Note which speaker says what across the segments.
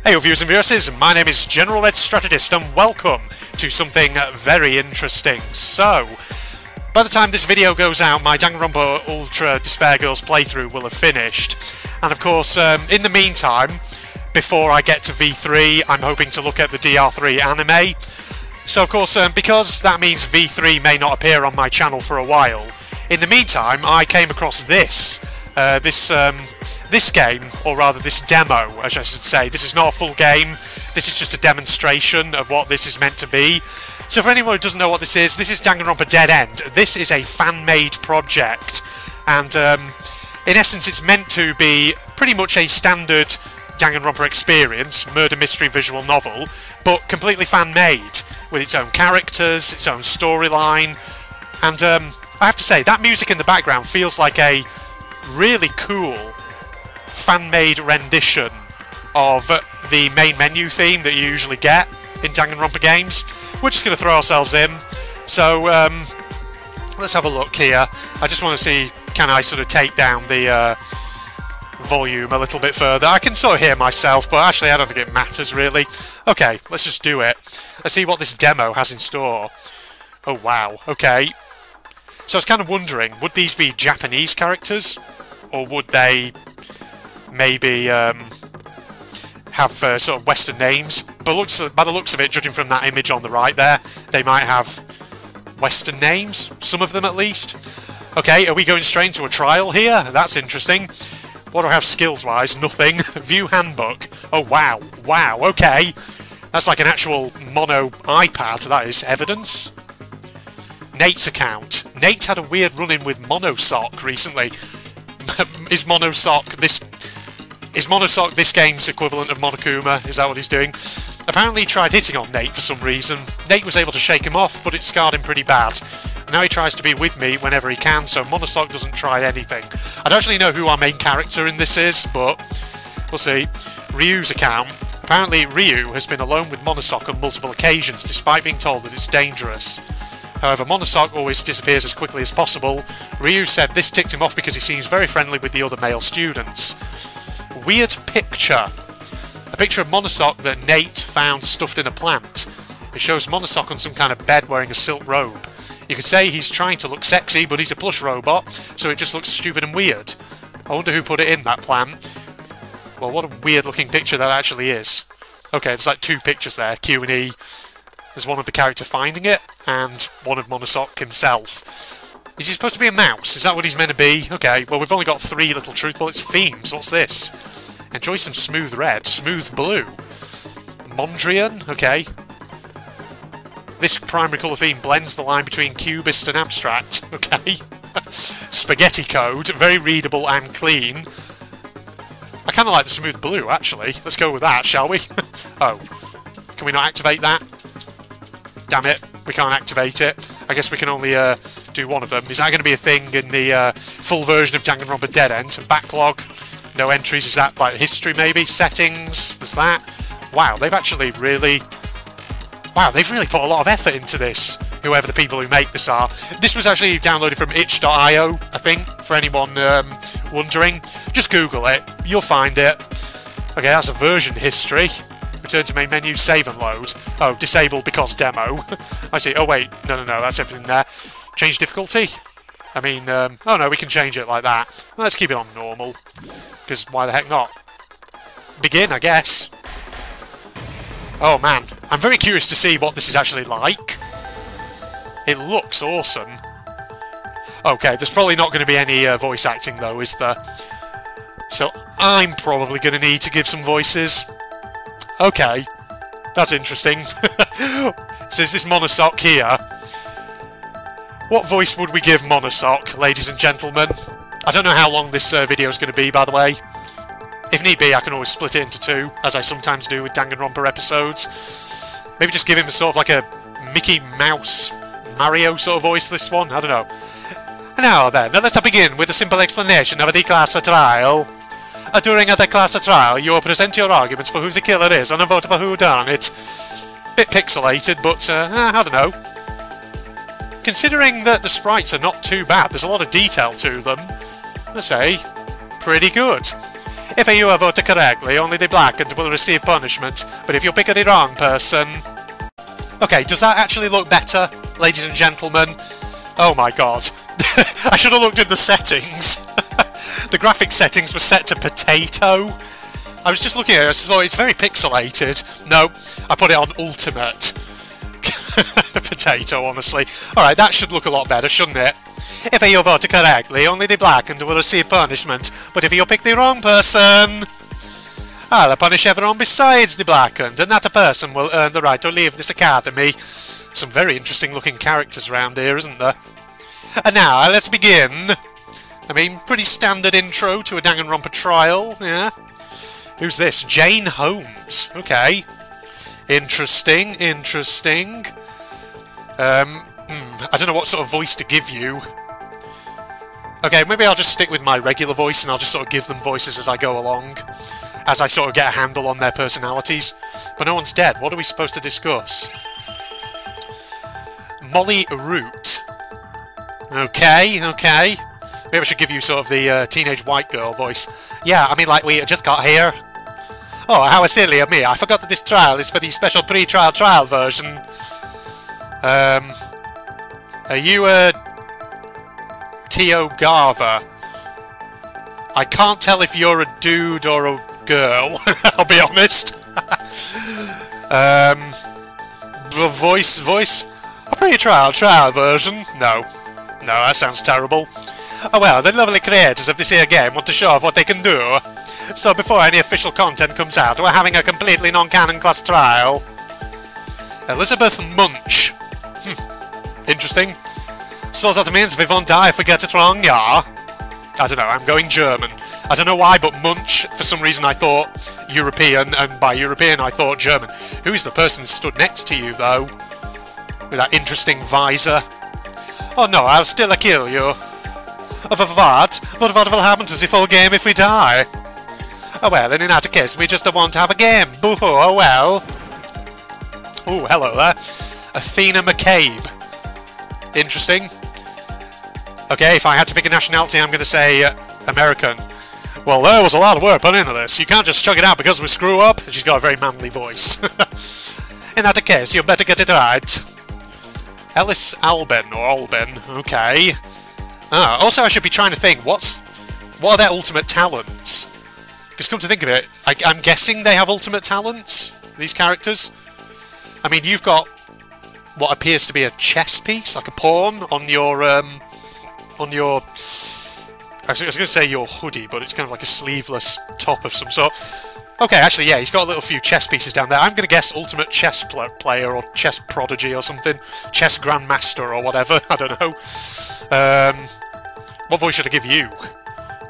Speaker 1: Hey viewers and viewers, my name is General Red Strategist and welcome to something very interesting. So, by the time this video goes out, my Danganronpa Ultra Despair Girls playthrough will have finished. And of course, in the meantime, before I get to V3, I'm hoping to look at the DR3 anime. So of course, because that means V3 may not appear on my channel for a while, in the meantime, I came across this. This game, or rather this demo, as I should say. This is not a full game, this is just a demonstration of what this is meant to be. So for anyone who doesn't know what this is Danganronpa Dead End. This is a fan-made project, and in essence it's meant to be pretty much a standard Danganronpa experience, murder mystery visual novel, but completely fan-made, with its own characters, its own storyline, and I have to say, that music in the background feels like a really cool fan-made rendition of the main menu theme that you usually get in Danganronpa games. We're just going to throw ourselves in. So, let's have a look here. I just want to see, can I sort of take down the volume a little bit further? I can sort of hear myself, but actually I don't think it matters really. Okay, let's just do it. Let's see what this demo has in store. Oh wow, okay. So I was kind of wondering, would these be Japanese characters? Or would they maybe have sort of Western names? But by the looks of it, judging from that image on the right there, they might have Western names, some of them at least. Okay, are we going straight into a trial here? That's interesting. What do I have skills-wise? Nothing. View handbook. Oh wow, wow, okay. That's like an actual mono iPad, that is. Evidence. Nate's account. Nate had a weird run-in with Monosock recently. Is Monosock this game's equivalent of Monokuma? Is that what he's doing? Apparently he tried hitting on Nate for some reason. Nate was able to shake him off, but it scarred him pretty bad. Now he tries to be with me whenever he can, so Monosock doesn't try anything. I don't actually know who our main character in this is, but we'll see. Ryu's account. Apparently Ryu has been alone with Monosock on multiple occasions, despite being told that it's dangerous. However, Monosock always disappears as quickly as possible. Ryu said this ticked him off because he seems very friendly with the other male students. Weird picture. A picture of Monosock that Nate found stuffed in a plant. It shows Monosock on some kind of bed wearing a silk robe. You could say he's trying to look sexy, but he's a plush robot, so it just looks stupid and weird. I wonder who put it in that plant. Well, what a weird looking picture that actually is. Okay, there's like two pictures there, Q and E. There's one of the character finding it, and one of Monosock himself. Is he supposed to be a mouse? Is that what he's meant to be? Okay, well we've only got 3 little truth bullets. Themes, what's this? Enjoy some smooth red, smooth blue. Mondrian, okay. This primary colour theme blends the line between cubist and abstract, okay. Spaghetti code, very readable and clean. I kind of like the smooth blue, actually. Let's go with that, shall we? Oh, can we not activate that? Damn it, we can't activate it. I guess we can only do one of them. Is that going to be a thing in the full version of Danganronpa Dead End? Backlog, no entries, is that like history maybe? Settings, there's that. Wow, they've actually really... Wow, they've really put a lot of effort into this, whoever the people who make this are. This was actually downloaded from itch.io, I think, for anyone wondering. Just Google it, you'll find it. Okay, that's a version history. Return to main menu, save and load. Oh, disabled because demo. I see. Oh wait, no, that's everything there. Change difficulty? I mean, oh no, we can change it like that. Let's keep it on normal, because why the heck not? Begin, I guess. Oh man, I'm very curious to see what this is actually like. It looks awesome. Okay, there's probably not going to be any voice acting though, is there? So I'm probably going to need to give some voices. Okay, that's interesting. So is this Monosock here? What voice would we give Monosock, ladies and gentlemen? I don't know how long this video is going to be, by the way. If need be, I can always split it into 2, as I sometimes do with Danganronpa episodes. Maybe just give him a sort of like a Mickey Mouse Mario sort of voice, this one, I don't know. Now then, let's begin with a simple explanation of the class trial. During the class trial, you will present your arguments for who the killer is and a vote for who done it. Bit pixelated, but I don't know. Considering that the sprites are not too bad, there's a lot of detail to them. Let's say, pretty good. If you have voted correctly, only the blackened will receive punishment, but if you pick the wrong person... Okay, does that actually look better, ladies and gentlemen? Oh my god. I should have looked in the settings. The graphic settings were set to potato. I was just looking at it, I thought it's very pixelated. No, I put it on ultimate. Potato, honestly. Alright, that should look a lot better, shouldn't it? If you vote correctly, only the blackened will receive punishment, but if you pick the wrong person... I'll punish everyone besides the blackened, and that person will earn the right to leave this academy. Some very interesting looking characters around here, isn't there? And now, let's begin. I mean, pretty standard intro to a Danganronpa trial, yeah? Who's this? Jane Holmes. Okay. Interesting, interesting. I don't know what sort of voice to give you. Okay, maybe I'll just stick with my regular voice and I'll just sort of give them voices as I go along. As I sort of get a handle on their personalities. But no one's dead. What are we supposed to discuss? Molly Root. Okay, okay. Maybe I should give you sort of the teenage white girl voice. Yeah, I mean, like, we just got here. Oh, how silly of me. I forgot that this trial is for the special pre-trial trial version. Are you Tio Garva? I can't tell if you're a dude or a girl, I'll be honest. Voice? A pre-trial version? No. No, that sounds terrible. Oh well, the lovely creators of this here game want to show off what they can do. So before any official content comes out, we're having a completely non-canon class trial. Elizabeth Munch. Interesting. So that means we won't die if we get it wrong, yeah? I don't know, I'm going German. I don't know why, but Munch, for some reason I thought European, and by European I thought German. Who's the person stood next to you, though? With that interesting visor. Oh no, I'll still kill you. What? But what will happen to the full game if we die? Oh well, in that case, we just won't have a game. Boo-hoo, oh well. Ooh, hello there. Athena McCabe. Interesting. Okay, if I had to pick a nationality, I'm going to say American. Well, there was a lot of work put into this. You can't just chuck it out because we screw up. She's got a very manly voice. In that case, you better get it right. Ellis Albin, or Albin. Okay. Also, I should be trying to think, what are their ultimate talents? Because come to think of it, I'm guessing they have ultimate talents, these characters. I mean, you've got what appears to be a chess piece, like a pawn, on your, I was going to say your hoodie, but it's kind of like a sleeveless top of some sort. Okay, actually, yeah, he's got a little few chess pieces down there. I'm going to guess ultimate chess player, or chess prodigy, or something. Chess grandmaster, or whatever. I don't know. What voice should I give you?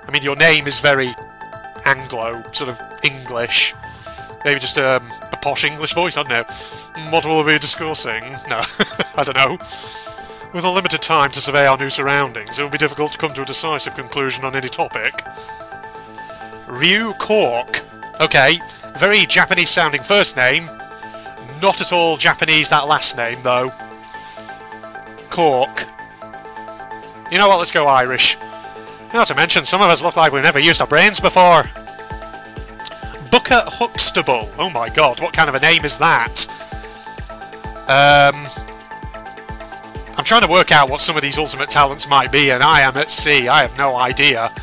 Speaker 1: I mean, your name is very Anglo, sort of English. Maybe just a posh English voice, I don't know. What will we be discussing? No, I don't know. With a limited time to survey our new surroundings, it will be difficult to come to a decisive conclusion on any topic. Ryu Cork. Okay, very Japanese-sounding first name. Not at all Japanese, that last name, though. Cork. You know what, let's go Irish. Not to mention, some of us look like we've never used our brains before. Booker Huxtable. Oh my god, what kind of a name is that? I'm trying to work out what some of these ultimate talents might be, and I am at sea. I have no idea.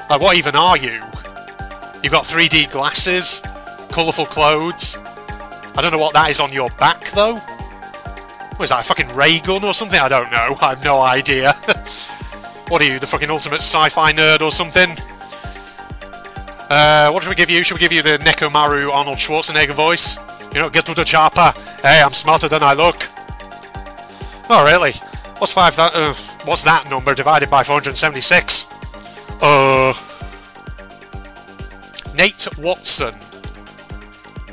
Speaker 1: Like, what even are you? You've got 3D glasses, colourful clothes. I don't know what that is on your back, though. What is that, a fucking ray gun or something? I don't know. I have no idea. What are you, the fucking ultimate sci-fi nerd or something? What should we give you? Should we give you the Nekomaru Arnold Schwarzenegger voice? You know, get to the chopper. Hey, I'm smarter than I look. Oh, really? What's that number divided by 476? Nate Watson.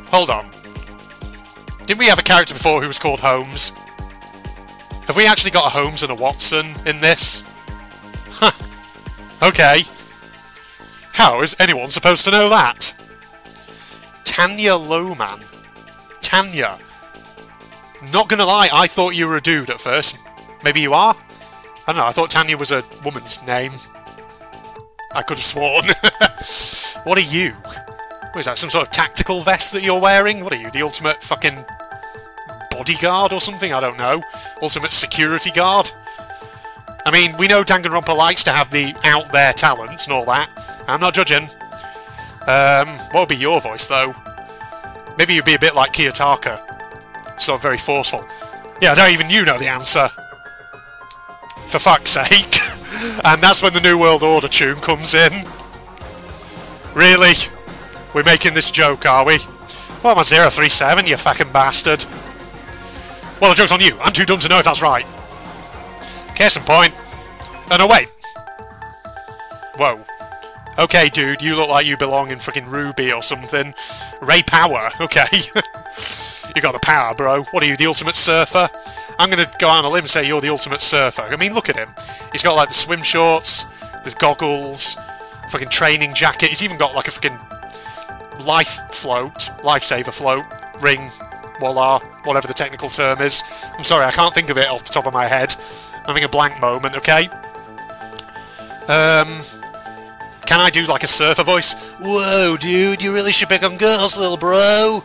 Speaker 1: Hold on. Didn't we have a character before who was called Holmes? Have we actually got a Holmes and a Watson in this? Huh. Okay. How is anyone supposed to know that? Tanya Lohman. Tanya. Not gonna lie, I thought you were a dude at first. Maybe you are? I don't know, I thought Tanya was a woman's name. I could have sworn. What are you? What is that, some sort of tactical vest that you're wearing? What are you, the ultimate fucking bodyguard or something? I don't know. Ultimate security guard? I mean, we know Danganronpa likes to have the out-there talents and all that. I'm not judging. What would be your voice, though? Maybe you'd be a bit like Kiyotaka. Sort of very forceful. Yeah, I don't even you know the answer. For fuck's sake. And that's when the New World Order tune comes in. Really? We're making this joke, are we? Well, I'm on 037, you fucking bastard. Well, the joke's on you. I'm too dumb to know if that's right. Case in point. Oh, no, wait. Whoa. Okay, dude, you look like you belong in freaking Ruby or something. Ray Power, okay. You got the power, bro. What are you, the ultimate surfer? I'm gonna go out on a limb and say you're the ultimate surfer. I mean, look at him. He's got, like, the swim shorts, the goggles, fucking training jacket. He's even got, like, a fucking lifesaver float, ring, voila, whatever the technical term is. I'm sorry, I can't think of it off the top of my head. I'm having a blank moment, okay? Can I do, like, a surfer voice? Whoa, dude, you really should pick on girls, little bro.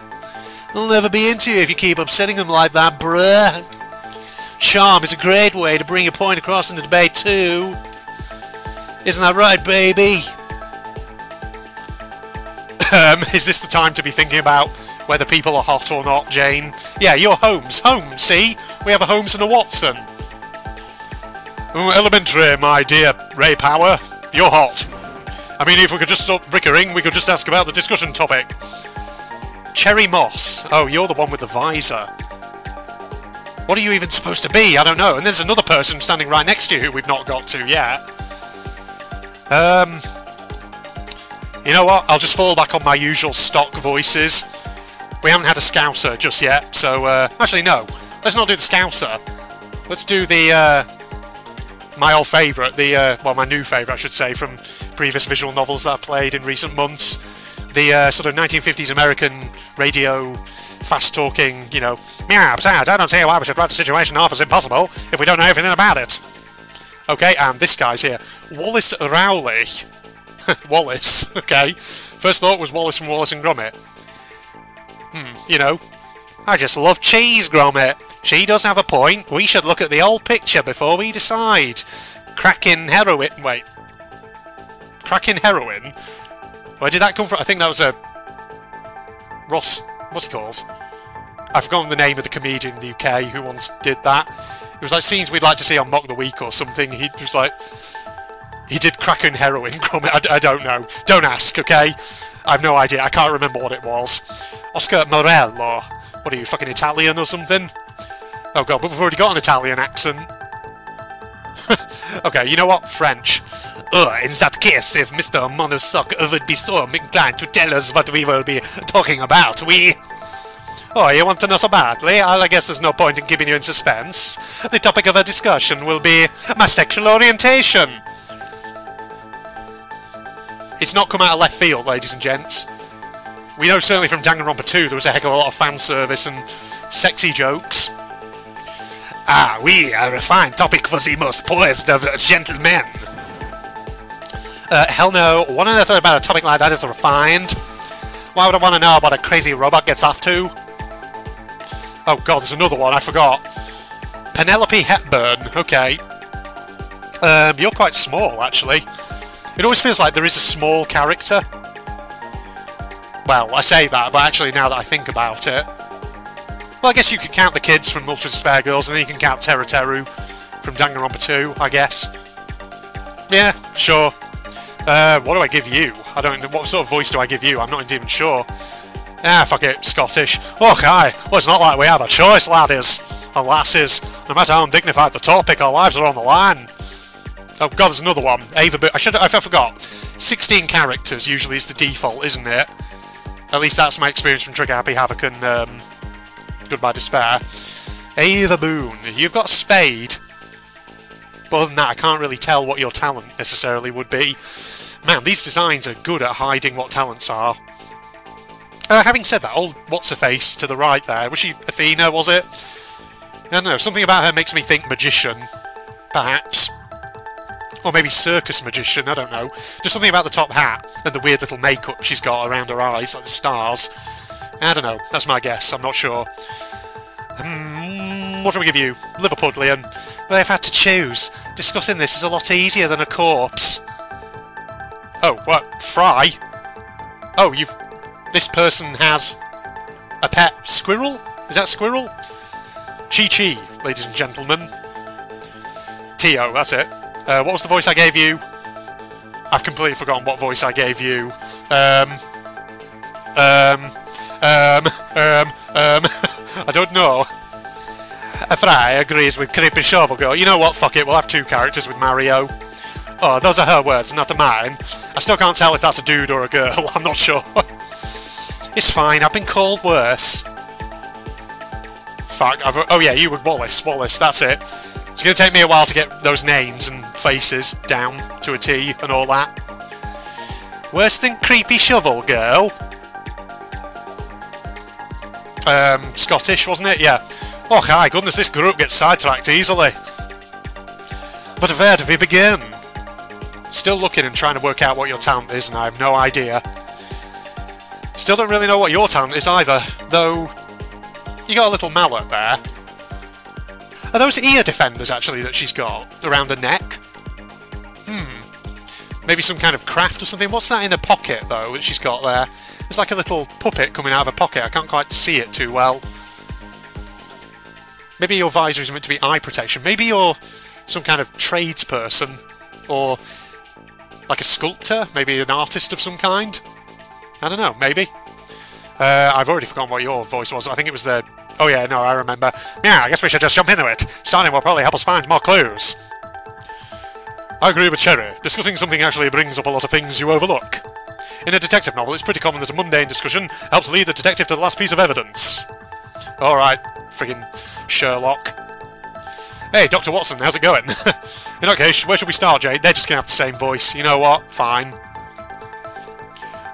Speaker 1: They'll never be into you if you keep upsetting them like that, bruh. Charm is a great way to bring your point across in the debate, too. Isn't that right, baby? Is this the time to be thinking about whether people are hot or not, Jane? Yeah, you're Holmes. Holmes, see? We have a Holmes and a Watson. Elementary, my dear Ray Power. You're hot. I mean, if we could just stop bickering, we could just ask about the discussion topic. Cherry Moss. Oh, you're the one with the visor. What are you even supposed to be? I don't know. And there's another person standing right next to you who we've not got to yet. You know what? I'll just fall back on my usual stock voices. We haven't had a Scouser just yet, so... actually, no. Let's not do the Scouser. Let's do the, my old favourite, well, my new favourite, I should say, from previous visual novels that I played in recent months. The, sort of 1950s American radio, fast-talking, you know, meow, sad, I don't see why we should write the situation off as impossible if we don't know everything about it. Okay, and this guy's here. Wallace Rowley. Wallace, okay. First thought was Wallace from Wallace and Gromit. You know, I just love cheese, Gromit. She does have a point. We should look at the old picture before we decide. Cracking heroin. Wait. Cracking heroin? Where did that come from? I think that was a... Ross... What's he called? I've forgotten the name of the comedian in the UK who once did that. It was like scenes we'd like to see on Mock the Week or something. He was like... He did cracking heroin, Gromit. I don't know. Don't ask, okay? I have no idea. I can't remember what it was. Oscar Morello. What are you, fucking Italian or something? Oh god, but we've already got an Italian accent. Okay, you know what? French. In that case, if Mr. Monosok would be so inclined to tell us what we will be talking about, we... Oh, you want to know so badly? Well, I guess there's no point in keeping you in suspense. The topic of our discussion will be my sexual orientation. It's not come out of left field, ladies and gents. We know certainly from Danganronpa 2 there was a heck of a lot of fan service and sexy jokes. Ah, we are a fine topic for the most poised of gentlemen. Hell no. What on earth about a topic like that is refined? Why would I want to know what a crazy robot gets off to? Oh god, there's another one, I forgot. Penelope Hepburn, okay. You're quite small, actually. It always feels like there is a small character. Well, I say that, but actually now that I think about it... Well, I guess you could count the kids from Ultra Despair Girls, and then you can count Teru Teru from Danganronpa 2, I guess. Yeah, sure. What do I give you? I don't know. What sort of voice do I give you? I'm not even sure. Ah, fuck it, Scottish. Okay, well, it's not like we have a choice, laddies and lasses. No matter how undignified the topic, our lives are on the line. Oh god, there's another one. Ava Bo- I forgot. 16 characters usually is the default, isn't it? At least that's my experience from Trigger Happy Havoc and Goodbye Despair. Ava Boone, you've got Spade. But other than that, I can't really tell what your talent necessarily would be. Man, these designs are good at hiding what talents are. Having said that, old what's-her-face to the right there, was she Athena, was it? I don't know, something about her makes me think magician, perhaps. Or maybe circus magician, I don't know. Just something about the top hat and the weird little makeup she's got around her eyes, like the stars. I don't know, that's my guess, I'm not sure. What do we give you? Liverpudlian. They've had to choose. Discussing this is a lot easier than a corpse. Oh, what? Fry? Oh, this person has a pet squirrel? Is that squirrel? Chi-Chi, ladies and gentlemen. Tio, that's it. What was the voice I gave you? I've completely forgotten what voice I gave you. I don't know. Fry agrees with Creepy Shovel Girl. You know what? Fuck it. We'll have two characters with Mario. Oh, those are her words, not mine. I still can't tell if that's a dude or a girl. I'm not sure. It's fine. I've been called worse. Fuck. Oh yeah, you were Wallace. Wallace. That's it. It's going to take me a while to get those names and faces down to a T and all that. Worse than Creepy Shovel Girl? Scottish, wasn't it? Yeah. Oh, hi, goodness, this group gets sidetracked easily. But where do we begin? Still looking and trying to work out what your talent is, and I have no idea. Still don't really know what your talent is either, though you got a little mallet there. Are those ear defenders, actually, that she's got around her neck? Maybe some kind of craft or something? What's that in her pocket, though, that she's got there? It's like a little puppet coming out of her pocket. I can't quite see it too well. Maybe your visor is meant to be eye protection. Maybe you're some kind of tradesperson. Or like a sculptor. Maybe an artist of some kind. I don't know, maybe. I've already forgotten what your voice was. I think it was the... Oh yeah, no, I remember. Yeah, I guess we should just jump into it. Starting will probably help us find more clues. I agree with Cherry. Discussing something actually brings up a lot of things you overlook. In a detective novel, it's pretty common that a mundane discussion helps lead the detective to the last piece of evidence. Alright, friggin' Sherlock. Hey, Dr. Watson, how's it going? In that case, where should we start, Jade? They're just gonna have the same voice. You know what? Fine.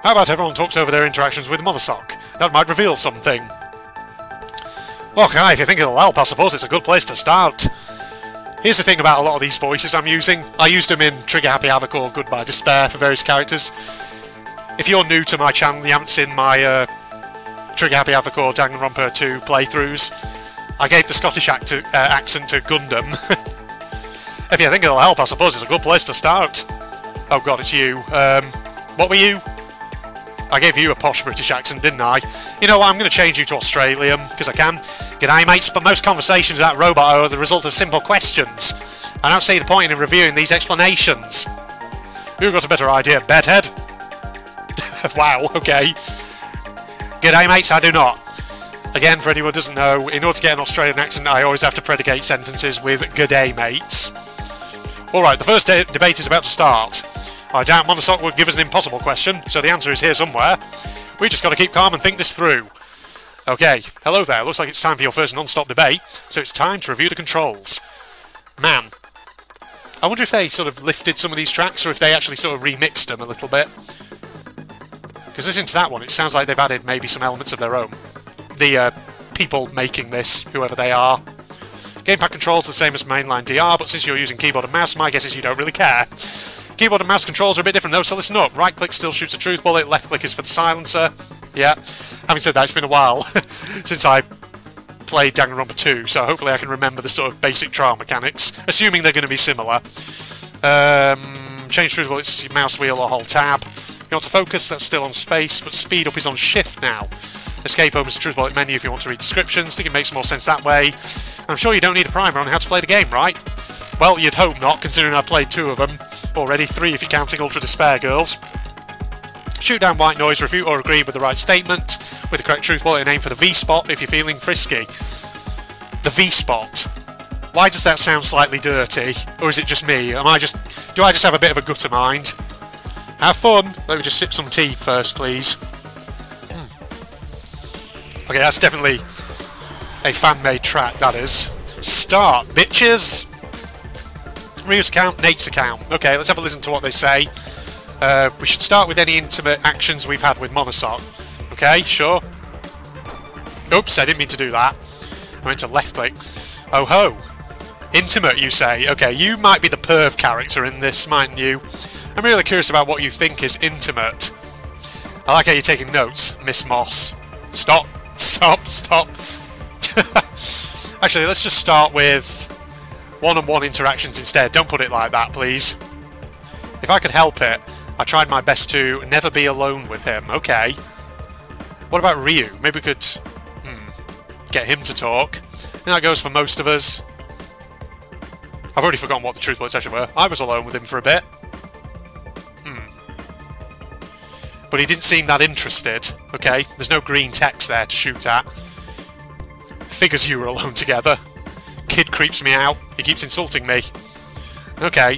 Speaker 1: How about everyone talks over their interactions with Monosok? That might reveal something. Okay, if you think it'll help, I suppose it's a good place to start. Here's the thing about a lot of these voices I'm using. I used them in Trigger Happy Havoc or Goodbye Despair for various characters. If you're new to my channel, you haven't seen my Trigger Happy Havoc or Danganronpa 2 playthroughs, I gave the Scottish accent to Gundam. If you think it'll help, I suppose it's a good place to start. Oh god, it's you. What were you? I gave you a posh British accent, didn't I? You know what, I'm going to change you to Australian, because I can. G'day mates, but most conversations with that robot are the result of simple questions. I don't see the point in reviewing these explanations. Who got a better idea, bedhead? Wow, okay. G'day mates, I do not. Again, for anyone who doesn't know, in order to get an Australian accent, I always have to predicate sentences with g'day mates. Alright, the first debate is about to start. I doubt Monosok would give us an impossible question, so the answer is here somewhere. We just got to keep calm and think this through. Okay, hello there, looks like it's time for your first non-stop debate, so it's time to review the controls. Man, I wonder if they sort of lifted some of these tracks, or if they actually sort of remixed them a little bit. Because listening to that one, it sounds like they've added maybe some elements of their own. The people making this, whoever they are. Gamepad controls are the same as mainline DR, but since you're using keyboard and mouse, my guess is you don't really care. Keyboard and mouse controls are a bit different though, so listen up. Right click still shoots a truth bullet, left click is for the silencer. Yeah, having said that, it's been a while since I played Danganronpa 2, so hopefully I can remember the sort of basic trial mechanics, assuming they're going to be similar. Change truth bullets, mouse wheel or hold tab. If you want to focus, that's still on space, but speed up is on shift now. Escape opens the truth bullet menu if you want to read descriptions. I think it makes more sense that way. And I'm sure you don't need a primer on how to play the game, right? Well, you'd hope not, considering I played 2 of them. Already 3 if you're counting Ultra Despair Girls. Shoot down white noise, refute or agree with the right statement. With the correct truth bullet and aim for the V-spot if you're feeling frisky. The V-spot. Why does that sound slightly dirty? Or is it just me? Do I just have a bit of a gutter mind? Have fun! Let me just sip some tea first, please. Okay, that's definitely a fan-made track, that is. Start, bitches! Ryu's account, Nate's account. Okay, let's have a listen to what they say. We should start with any intimate actions we've had with Monosok. Okay, sure. Oops, I didn't mean to do that. I went to left click. Oh ho! Intimate, you say? Okay, you might be the perv character in this, mightn't you? I'm really curious about what you think is intimate. I like how you're taking notes, Miss Moss. Stop. Stop. Stop. Actually, let's just start with one-on-one interactions instead. Don't put it like that, please. If I could help it, I tried my best to never be alone with him. Okay. What about Ryu? Maybe we could get him to talk. I think that goes for most of us. I've already forgotten what the truth bullets actually were. I was alone with him for a bit. But he didn't seem that interested. Okay, there's no green text there to shoot at. Figures you were alone together. Kid creeps me out. He keeps insulting me. Okay.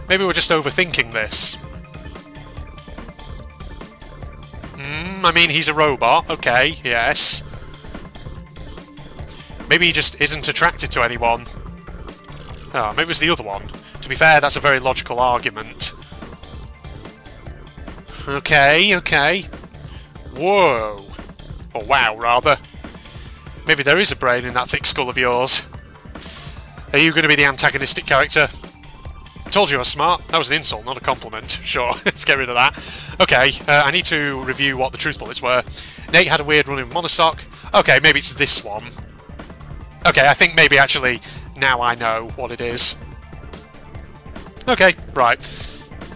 Speaker 1: Maybe we're just overthinking this. I mean, he's a robot. Okay, yes. Maybe he just isn't attracted to anyone. Oh, maybe it was the other one. To be fair, that's a very logical argument. Okay, okay. Whoa. Or wow, rather. Maybe there is a brain in that thick skull of yours. Are you going to be the antagonistic character? I told you I was smart. That was an insult, not a compliment. Sure, let's get rid of that. Okay, I need to review what the truth bullets were. Nate had a weird run in Monosock. Okay, maybe it's this one. Okay, I think maybe actually now I know what it is. Okay, right.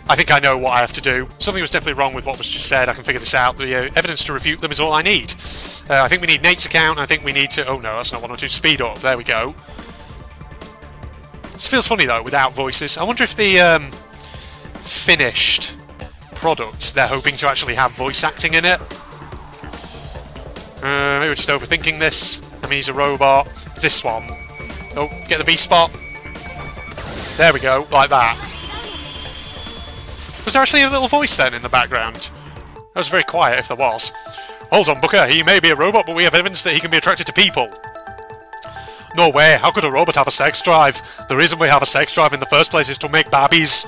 Speaker 1: I think I know what I have to do. Something was definitely wrong with what was just said. I can figure this out. The evidence to refute them is all I need. I think we need Nate's account, and I think we need to... Oh no, that's not 102. Speed up. There we go. This feels funny, though, without voices. I wonder if the finished product, they're hoping to actually have voice acting in it. Maybe we're just overthinking this. I mean, he's a robot. It's this one. Oh, get the V-spot. There we go, like that. Was there actually a little voice then in the background? That was very quiet if there was. Hold on, Booker, he may be a robot, but we have evidence that he can be attracted to people. No way, how could a robot have a sex drive? The reason we have a sex drive in the first place is to make babies.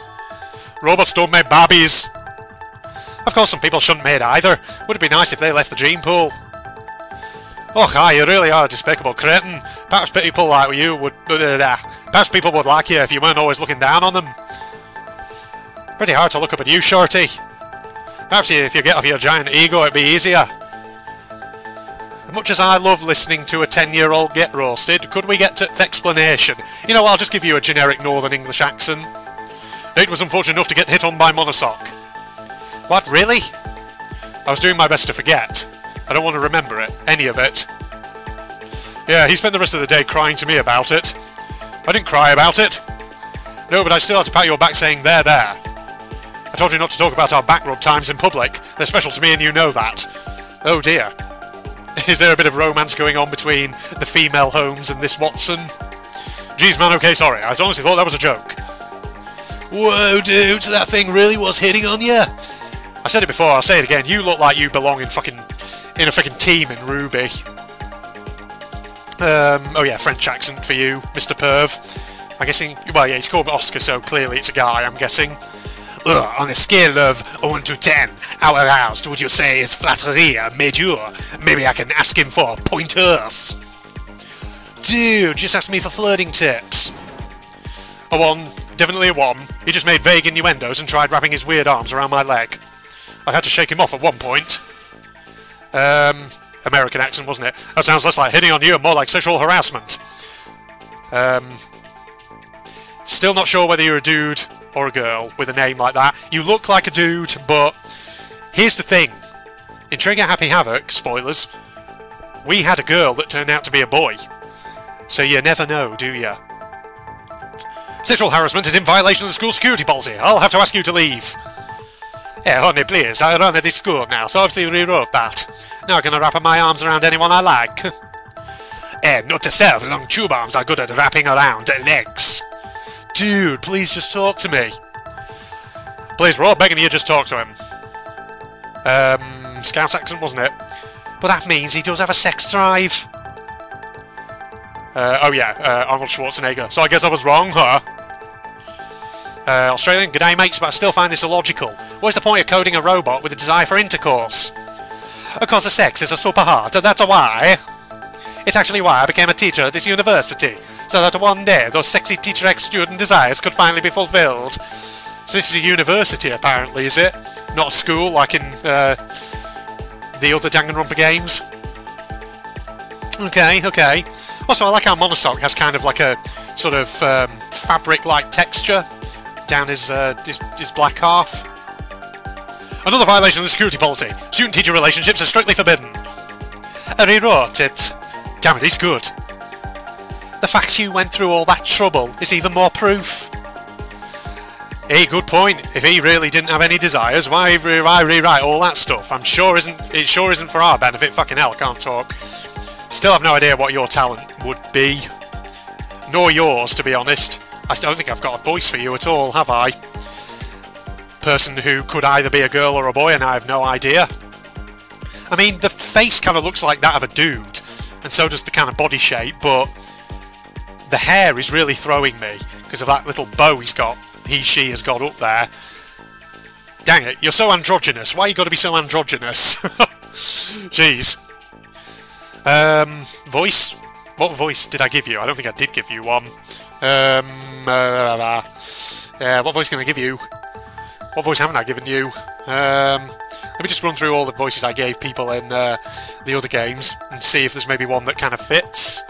Speaker 1: Robots don't make babies. Of course some people shouldn't make either. Would it be nice if they left the gene pool? Oh, hi, you really are a despicable cretin. Perhaps people like you would... perhaps people would like you if you weren't always looking down on them. Pretty hard to look up at you, shorty. Perhaps if you get off your giant ego, it'd be easier. As much as I love listening to a 10-year-old get roasted, could we get to the explanation? You know, I'll just give you a generic Northern English accent. Nate was unfortunate enough to get hit on by Monosock. What, really? I was doing my best to forget. I don't want to remember it, any of it. Yeah, he spent the rest of the day crying to me about it. I didn't cry about it. No, but I still had to pat your back saying, there. I told you not to talk about our back rub times in public. They're special to me and you know that. Oh dear. Is there a bit of romance going on between the female Holmes and this Watson? Jeez man, okay, sorry. I honestly thought that was a joke. Whoa, dude, so that thing really was hitting on you? I said it before, I'll say it again. You look like you belong in a fucking team in Ruby. Oh yeah, French accent for you, Mr. Perv. I'm guessing, well yeah, he's called Oscar, so clearly it's a guy, I'm guessing. On a scale of 1 to 10, how aroused would you say is flatteria médiocre? Maybe I can ask him for pointers. Dude, just ask me for flirting tips. A 1, definitely a 1. He just made vague innuendos and tried wrapping his weird arms around my leg. I had to shake him off at one point. American accent, wasn't it? That sounds less like hitting on you and more like sexual harassment. Still not sure whether you're a dude or a girl with a name like that. You look like a dude, but here's the thing. In Trigger Happy Havoc, spoilers, we had a girl that turned out to be a boy. So you never know, do you? Sexual harassment is in violation of the school security policy. I'll have to ask you to leave. Yeah, honey, please. I run this school now, so obviously rewrote that. Now I can wrap my arms around anyone I like. Note to self, long tube arms are good at wrapping around legs. Dude, please just talk to me. Please, we're all begging you just talk to him. Scouse accent, wasn't it? But that means he does have a sex drive. Oh yeah, Arnold Schwarzenegger. So I guess I was wrong, huh? Australian, g'day mates, but I still find this illogical. What's the point of coding a robot with a desire for intercourse? Of course the sex is a super hard, and that's why. It's actually why I became a teacher at this university. so that one day those sexy Teacher X student desires could finally be fulfilled. So this is a university, apparently, is it? Not a school, like in the other Danganronpa games. Okay, okay. Also, I like how Monosock has kind of like a sort of fabric-like texture down his black half. Another violation of the security policy. Student-teacher relationships are strictly forbidden. Rewrote it. Damn it, he's good. The fact you went through all that trouble is even more proof. Hey, good point. If he really didn't have any desires, why rewrite all that stuff? It sure isn't for our benefit. Fucking hell, I can't talk. Still have no idea what your talent would be. Nor yours, to be honest. I don't think I've got a voice for you at all, have I? Person who could either be a girl or a boy, and I have no idea. I mean, the face kind of looks like that of a dude, and so does the kind of body shape, but the hair is really throwing me because of that little bow she has got up there. Dang it, you're so androgynous. Why you got to be so androgynous? Jeez. Voice? What voice did I give you? I don't think I did give you one. What voice can I give you? What voice haven't I given you? Let me just run through all the voices I gave people in the other games and see if there's maybe one that kind of fits.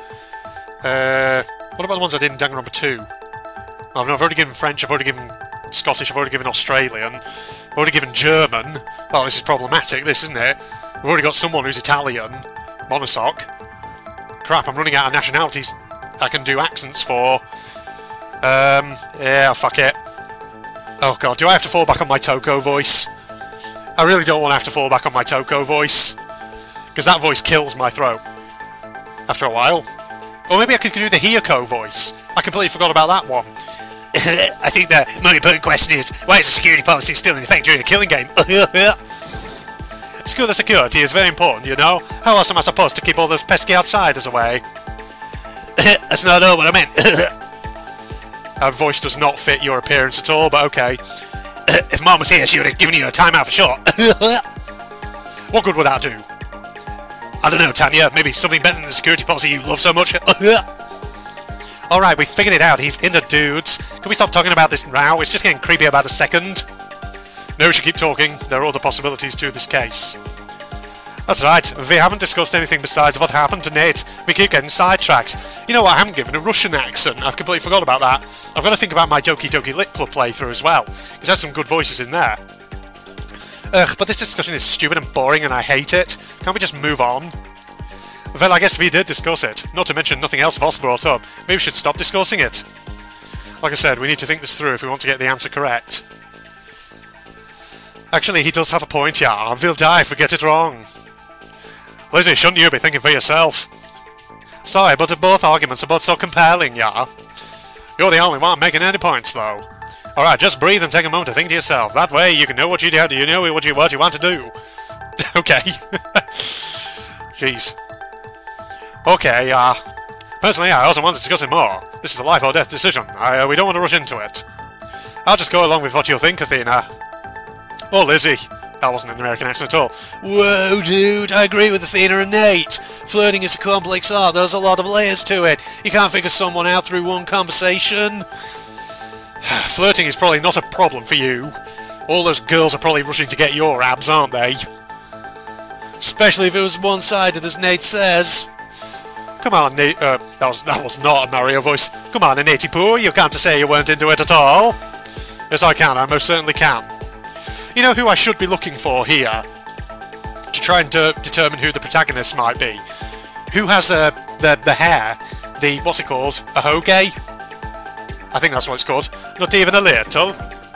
Speaker 1: What about the ones I did in Danganronpa 2? I've already given French, I've already given Scottish, I've already given Australian, I've already given German. Well, this is problematic, this, isn't it? We've already got someone who's Italian. Monosock. Crap, I'm running out of nationalities I can do accents for. Yeah, fuck it. Oh god, do I have to fall back on my Toko voice? I really don't want to have to fall back on my Toko voice. Because that voice kills my throat. After a while. Or maybe I could do the Hiyoko voice. I completely forgot about that one. I think the more important question is, why is the security policy still in effect during a killing game? School security is very important, you know? How else am I supposed to keep all those pesky outsiders away? That's not all what I meant. Her voice does not fit your appearance at all, but okay. If Mom was here, she would have given you a timeout for sure. What good would that do? I don't know, Tanya. Maybe something better than the security policy you love so much. Alright, we figured it out. He's into dudes. Can we stop talking about this now? It's just getting creepy about a second. No, we should keep talking. There are other possibilities to this case. That's right. We haven't discussed anything besides what happened to Nate. We keep getting sidetracked. You know what? I haven't given a Russian accent. I've completely forgot about that. I've got to think about my Doki Doki Lit Club playthrough as well. Because there's some good voices in there. Ugh, but this discussion is stupid and boring and I hate it. Can't we just move on? Well, I guess we did discuss it. Not to mention nothing else Voss brought up. Maybe we should stop discussing it. Like I said, we need to think this through if we want to get the answer correct. Actually, he does have a point, yeah. We'll die if we get it wrong. Lizzie, shouldn't you be thinking for yourself? Sorry, but both arguments are both so compelling, yeah. You're the only one making any points, though. Alright, just breathe and take a moment to think to yourself. That way you can know what you do, you know what you want to do. Okay. Jeez. Okay, personally, I also want to discuss it more. This is a life or death decision. We don't want to rush into it. I'll just go along with what you think, Athena. Oh, Lizzie. That wasn't an American accent at all. Whoa, dude, I agree with Athena and Nate. Flirting is a complex art. There's a lot of layers to it. You can't figure someone out through one conversation. Flirting is probably not a problem for you. All those girls are probably rushing to get your abs, aren't they? Especially if it was one-sided, as Nate says. Come on, Nate. That was not a Mario voice. Come on, Natey Poo, you can't say you weren't into it at all. Yes, I can. I most certainly can. You know who I should be looking for here? To try and determine who the protagonist might be. Who has the hair? What's it called? A hoge? I think that's what it's called. Not even a little.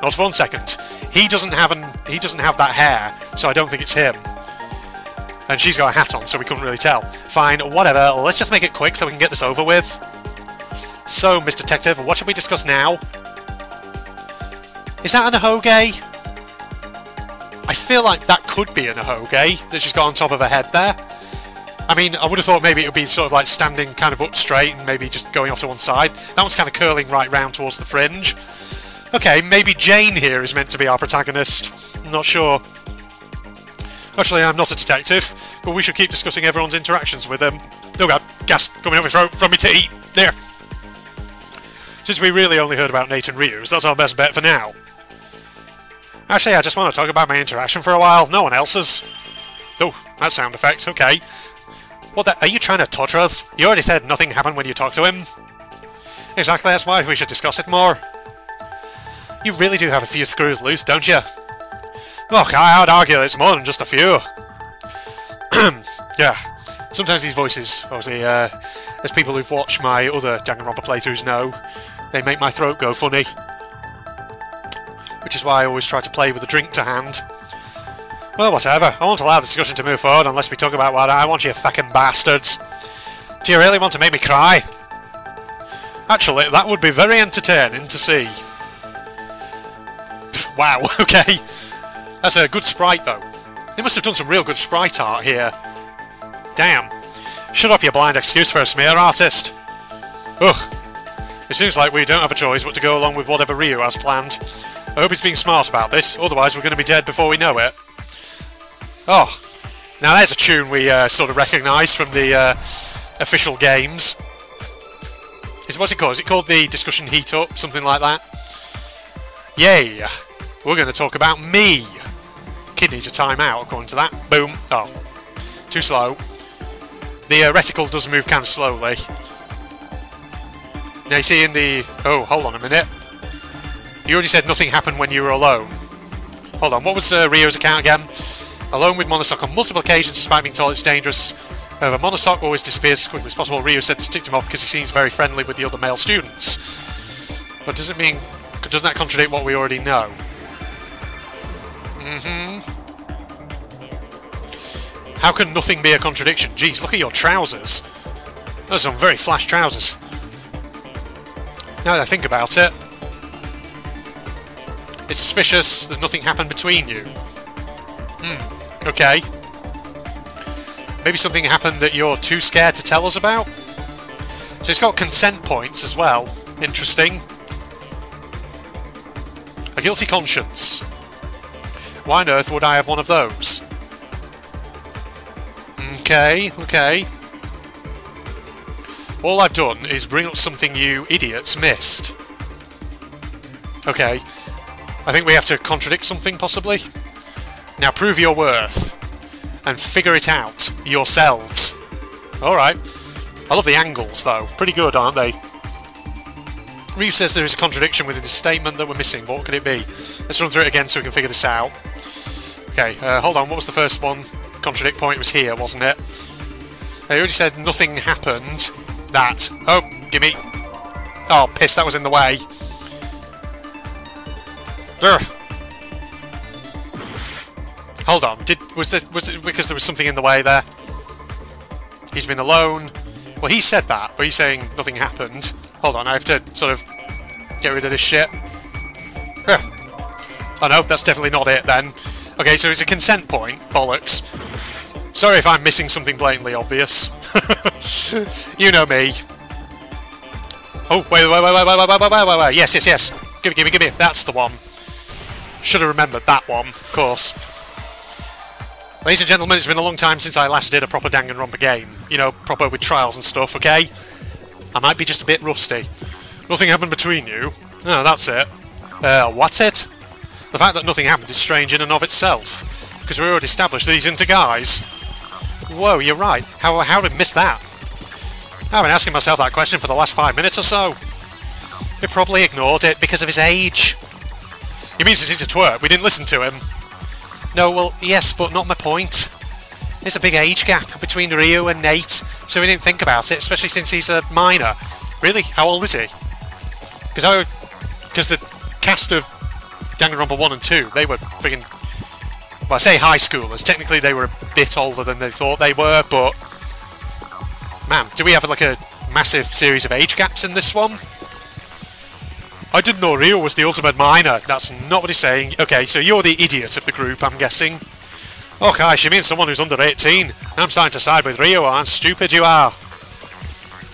Speaker 1: Not for 1 second. He doesn't have that hair, so I don't think it's him. And she's got a hat on, so we couldn't really tell. Fine, whatever. Let's just make it quick so we can get this over with. So, Mr. Detective, what should we discuss now? Is that an ahoge? I feel like that could be an ahoge that she's got on top of her head there. I mean, I would have thought maybe it would be sort of like standing kind of up straight and maybe just going off to one side. That one's kind of curling right round towards the fringe. Okay, maybe Jane here is meant to be our protagonist. I'm not sure. Actually, I'm not a detective, but we should keep discussing everyone's interactions with them. Oh god, gas coming over my throat from me tea. There. Since we really only heard about Nate and Ryu's, that's our best bet for now. Actually, I just want to talk about my interaction for a while. No one else's. Oh, that sound effect. Okay. What the... Are you trying to torture us? You already said nothing happened when you talked to him. Exactly, that's why we should discuss it more. You really do have a few screws loose, don't you? Look, I would argue it's more than just a few. Yeah. Sometimes these voices, obviously, as people who've watched my other Danganronpa playthroughs know, they make my throat go funny. Which is why I always try to play with a drink to hand. Well, whatever. I won't allow the discussion to move forward unless we talk about what I want, you fucking bastards. Do you really want to make me cry? Actually, that would be very entertaining to see. Wow, okay. That's a good sprite, though. They must have done some real good sprite art here. Damn. Shut up, you blind excuse for a smear artist. Ugh. It seems like we don't have a choice but to go along with whatever Ryu has planned. I hope he's being smart about this, otherwise we're going to be dead before we know it. Oh. Now there's a tune we sort of recognise from the official games. What's it called? Is it called the Discussion Heat Up? Something like that? Yay! We're going to talk about me! Kid needs a timeout, according to that. Boom. Oh. Too slow. The reticle does move kind of slowly. Now you see in the... Oh, hold on a minute. You already said nothing happened when you were alone. Hold on, what was Ryo's account again? Alone with Monosoke on multiple occasions despite being told it's dangerous. However, Monosoke always disappears as quickly as possible. Ryo said this ticked him off because he seems very friendly with the other male students. But doesn't that contradict what we already know? How can nothing be a contradiction? Jeez, look at your trousers. Those are some very flash trousers. Now that I think about it, it's suspicious that nothing happened between you. Okay. Maybe something happened that you're too scared to tell us about? So it's got consent points as well. Interesting. A guilty conscience. Why on earth would I have one of those? Okay, okay. All I've done is bring up something you idiots missed. Okay. I think we have to contradict something, possibly. Now prove your worth. And figure it out yourselves. Alright. I love the angles, though. Pretty good, aren't they? Ryu says there is a contradiction within the statement that we're missing. What could it be? Let's run through it again so we can figure this out. Okay, hold on. What was the first one? Contradict point was here, wasn't it? I already said nothing happened. That. Oh, gimme. Oh, piss, that was in the way. Ugh. Hold on. Was it because there was something in the way there? He's been alone. Well, he said that, but he's saying nothing happened. Hold on, I have to sort of get rid of this shit. Ugh. Oh no, that's definitely not it then. Okay, so it's a consent point. Bollocks. Sorry if I'm missing something blatantly obvious. You know me. Oh, wait. Yes. Gimme. That's the one. Should have remembered that one, of course. Ladies and gentlemen, it's been a long time since I last did a proper Danganronpa game. You know, proper with trials and stuff, okay? I might be just a bit rusty. Nothing happened between you. No, that's it. What's it? The fact that nothing happened is strange in and of itself. Because we already established these into guys. Whoa, you're right. How did I miss that? I've been asking myself that question for the last 5 minutes or so. We probably ignored it because of his age. You mean since he's a twerp, we didn't listen to him? No, well, yes, but not my point. There's a big age gap between Ryu and Nate, so we didn't think about it, especially since he's a minor. Really? How old is he? Because the cast of Danganronpa 1 and 2, they were friggin'... Well, I say high schoolers. Technically, they were a bit older than they thought they were, but... Man, do we have, like, a massive series of age gaps in this one? I didn't know Ryo was the ultimate minor. That's not what he's saying. Okay, so you're the idiot of the group, I'm guessing. Oh gosh, you mean someone who's under 18? I'm starting to side with Ryo, aren't stupid you are.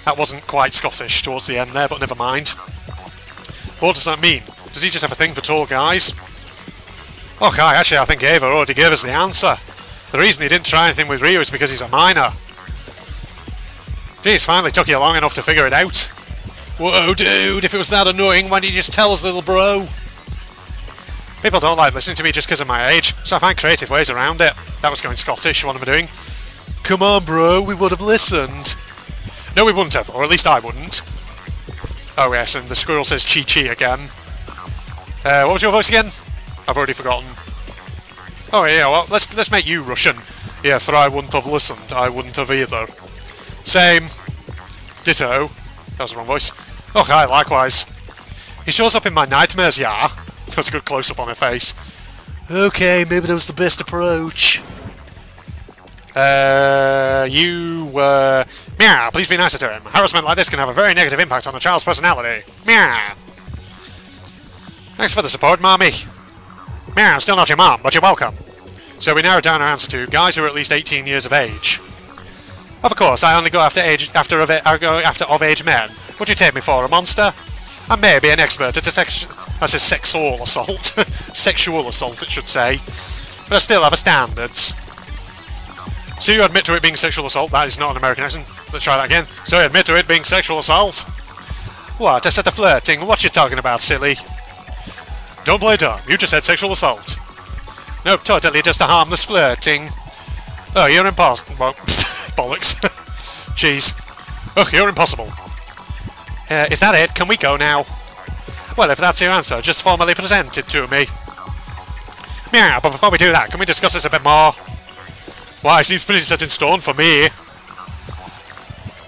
Speaker 1: That wasn't quite Scottish towards the end there, but never mind. What does that mean? Does he just have a thing for tall guys? Oh, Kai, actually I think Ava already gave us the answer. The reason he didn't try anything with Ryo is because he's a minor. Geez, finally took you long enough to figure it out. Whoa, dude, if it was that annoying, why didn't you just tell us, little bro? People don't like listening to me just because of my age, so I find creative ways around it. That was going Scottish, what am I doing? Come on, bro, we would have listened. No, we wouldn't have, or at least I wouldn't. Oh yes, and the squirrel says chi-chi again. What was your voice again? I've already forgotten. Oh yeah, well, let's make you Russian. Yeah, for I wouldn't have listened, I wouldn't have either. Same. Ditto. That was the wrong voice. Okay, likewise. He shows up in my nightmares, yeah. That's a good close-up on her face. Okay, maybe that was the best approach. Meow, please be nicer to him. Harassment like this can have a very negative impact on a child's personality. Meow. Thanks for the support, Mommy. Meow, still not your mom, but you're welcome. So we narrowed down our answer to guys who are at least 18 years of age. Of course, I only go after of-age men. Would you take me for a monster? I may be an expert at sexual assault. Sexual assault, it should say. But I still have a standards. So you admit to it being sexual assault? That is not an American accent. Let's try that again. So you admit to it being sexual assault? What? I said the flirting. What you talking about, silly? Don't play dumb. You just said sexual assault. No, totally just a harmless flirting. Oh, you're impossible. Well, bollocks. Jeez. Oh, you're impossible. Is that it? Can we go now? Well, if that's your answer, just formally present it to me. Meow, but before we do that, can we discuss this a bit more? Why, it seems pretty set in stone for me.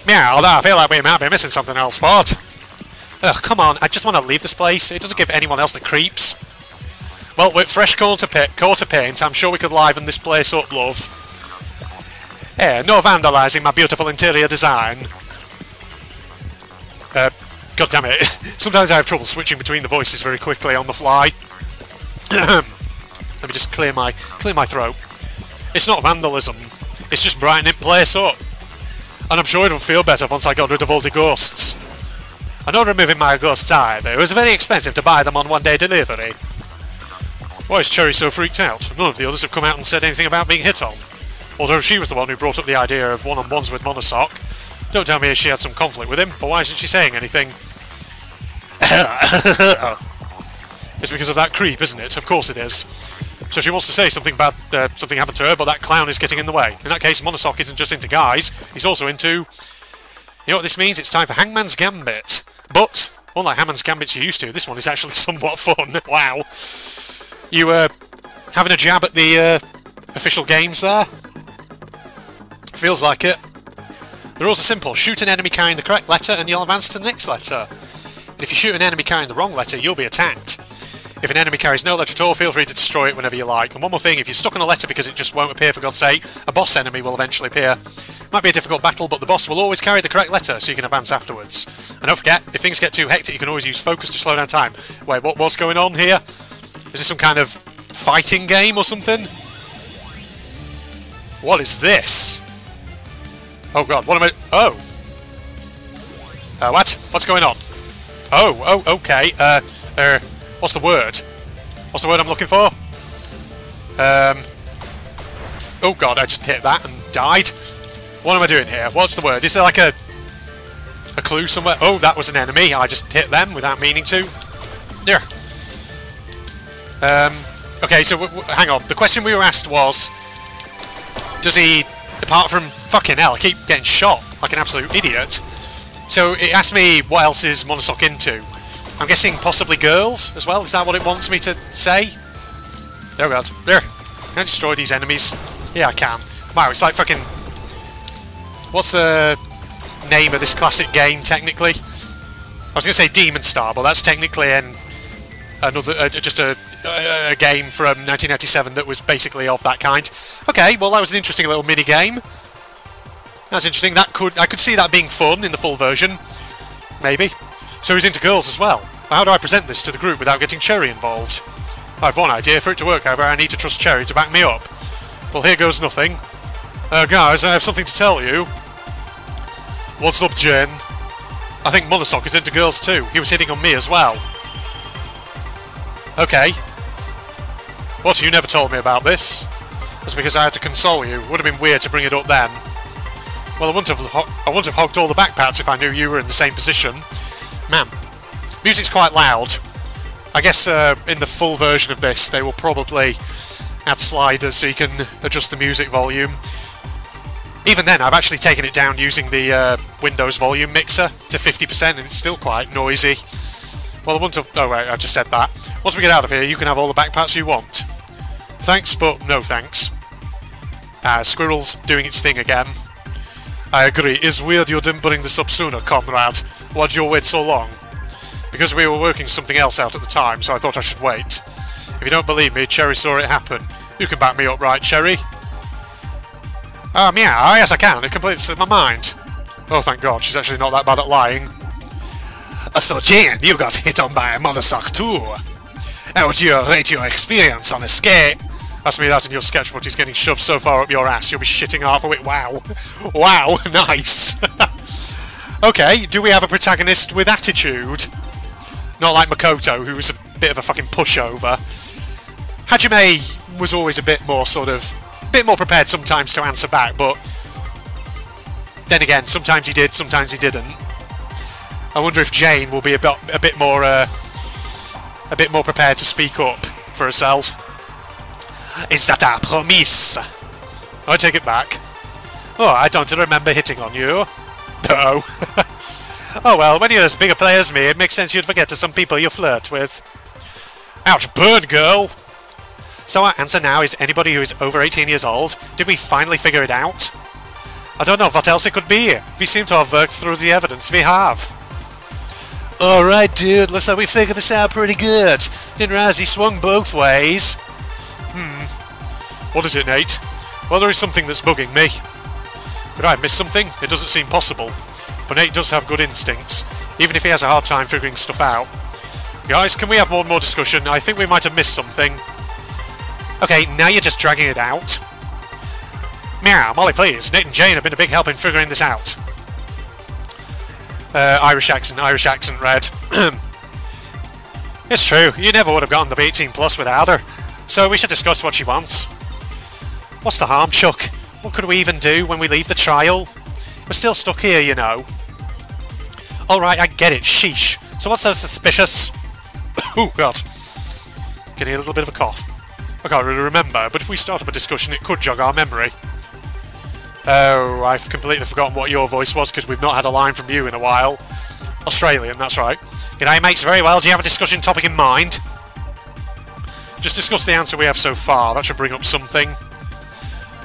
Speaker 1: Meow, although I feel like we might be missing something else, Spot. Ugh, come on, I just want to leave this place. It doesn't give anyone else the creeps. Well, with fresh coat of paint, I'm sure we could liven this place up, love. No vandalising my beautiful interior design. God damn it. Sometimes I have trouble switching between the voices very quickly on the fly. Let me just clear my throat. It's not vandalism. It's just brightening the place up. And I'm sure it'll feel better once I got rid of all the ghosts. I'm not removing my ghosts either. It was very expensive to buy them on one-day delivery. Why is Cherry so freaked out? None of the others have come out and said anything about being hit on. Although she was the one who brought up the idea of one-on-ones with Monosock. Don't tell me she had some conflict with him, but why isn't she saying anything? It's because of that creep, isn't it? Of course it is. So she wants to say something bad, something happened to her, but that clown is getting in the way. In that case, Monosock isn't just into guys, he's also into... You know what this means? It's time for Hangman's Gambit. But, unlike Hangman's Gambits you're used to, this one is actually somewhat fun. Wow. You, having a jab at the, official games there? Feels like it. The rules are simple. Shoot an enemy carrying the correct letter and you'll advance to the next letter. And if you shoot an enemy carrying the wrong letter, you'll be attacked. If an enemy carries no letter at all, feel free to destroy it whenever you like. And one more thing, if you're stuck on a letter because it just won't appear, for God's sake, a boss enemy will eventually appear. Might be a difficult battle, but the boss will always carry the correct letter, so you can advance afterwards. And don't forget, if things get too hectic, you can always use focus to slow down time. Wait, what's going on here? Is this some kind of fighting game or something? What is this? Oh god, what am I... Oh! What? What's going on? Oh, okay. What's the word? What's the word I'm looking for? Oh god, I just hit that and died. What am I doing here? What's the word? Is there like a clue somewhere? Oh, that was an enemy. I just hit them without meaning to. There. Okay, so hang on. The question we were asked was... Does he... Apart from... Fucking hell, I keep getting shot like an absolute idiot. So it asked me what else is Monosock into. I'm guessing possibly girls as well. Is that what it wants me to say? Oh god. There. Can I destroy these enemies? Yeah, I can. Wow, it's like fucking... What's the name of this classic game, technically? I was going to say Demon Star, but that's technically another just a game from 1997 that was basically of that kind. Okay, well that was an interesting little mini-game. That's interesting. I could see that being fun in the full version. Maybe. So he's into girls as well. How do I present this to the group without getting Cherry involved? I have one idea. For it to work, however, I need to trust Cherry to back me up. Well, here goes nothing. Guys, I have something to tell you. What's up, Jen? I think Monosock is into girls too. He was hitting on me as well. Okay. What, you never told me about this? That's because I had to console you. Would have been weird to bring it up then. Well, I wouldn't have hogged all the backpats if I knew you were in the same position. Man, music's quite loud. I guess in the full version of this they will probably add sliders so you can adjust the music volume. Even then, I've actually taken it down using the Windows volume mixer to 50% and it's still quite noisy. Well, I want to... Oh, wait, I just said that. Once we get out of here, you can have all the backpacks you want. Thanks, but no thanks. Squirrel's doing its thing again. I agree. It's weird you didn't bring this up sooner, comrade. Why'd you wait so long? Because we were working something else out at the time, so I thought I should wait. If you don't believe me, Cherry saw it happen. You can back me up, right, Cherry? Meow, yes I can. It completely slipped my mind. Oh, thank God, she's actually not that bad at lying. So, Jane, you got hit on by a motorsock too. How would you rate your experience on a skate? Ask me that in your sketchbook. He's getting shoved so far up your ass, you'll be shitting half of it. Wow. Wow, nice. Okay, do we have a protagonist with attitude? Not like Makoto, who was a bit of a fucking pushover. Hajime was always a bit more prepared sometimes to answer back, but then again, sometimes he did, sometimes he didn't. I wonder if Jane will be a bit more prepared to speak up for herself. Is that a promise? I take it back. Oh, I don't remember hitting on you. No. Oh well, when you're as big a player as me, it makes sense you'd forget to some people you flirt with. Ouch, burn, girl! So our answer now is anybody who is over 18 years old. Did we finally figure it out? I don't know what else it could be. We seem to have worked through the evidence. We have. Alright, dude. Looks like we figured this out pretty good. Didn't realize he swung both ways. What is it, Nate? Well, there is something that's bugging me. Could I have missed something? It doesn't seem possible. But Nate does have good instincts, even if he has a hard time figuring stuff out. Guys, can we have more and more discussion? I think we might have missed something. Okay, now you're just dragging it out. Meow, Molly, please. Nate and Jane have been a big help in figuring this out. Irish accent, Red. It's true, you never would have gotten the 18 plus without her. So we should discuss what she wants. What's the harm, Chuck? What could we even do when we leave the trial? We're still stuck here, you know. Alright, I get it, sheesh. So what's so suspicious? Oh, God. Getting a little bit of a cough. I can't really remember, but if we start up a discussion, it could jog our memory. Oh, I've completely forgotten what your voice was, because we've not had a line from you in a while. Australian, that's right. G'day, mates, very well. Do you have a discussion topic in mind? Just discuss the answer we have so far. That should bring up something.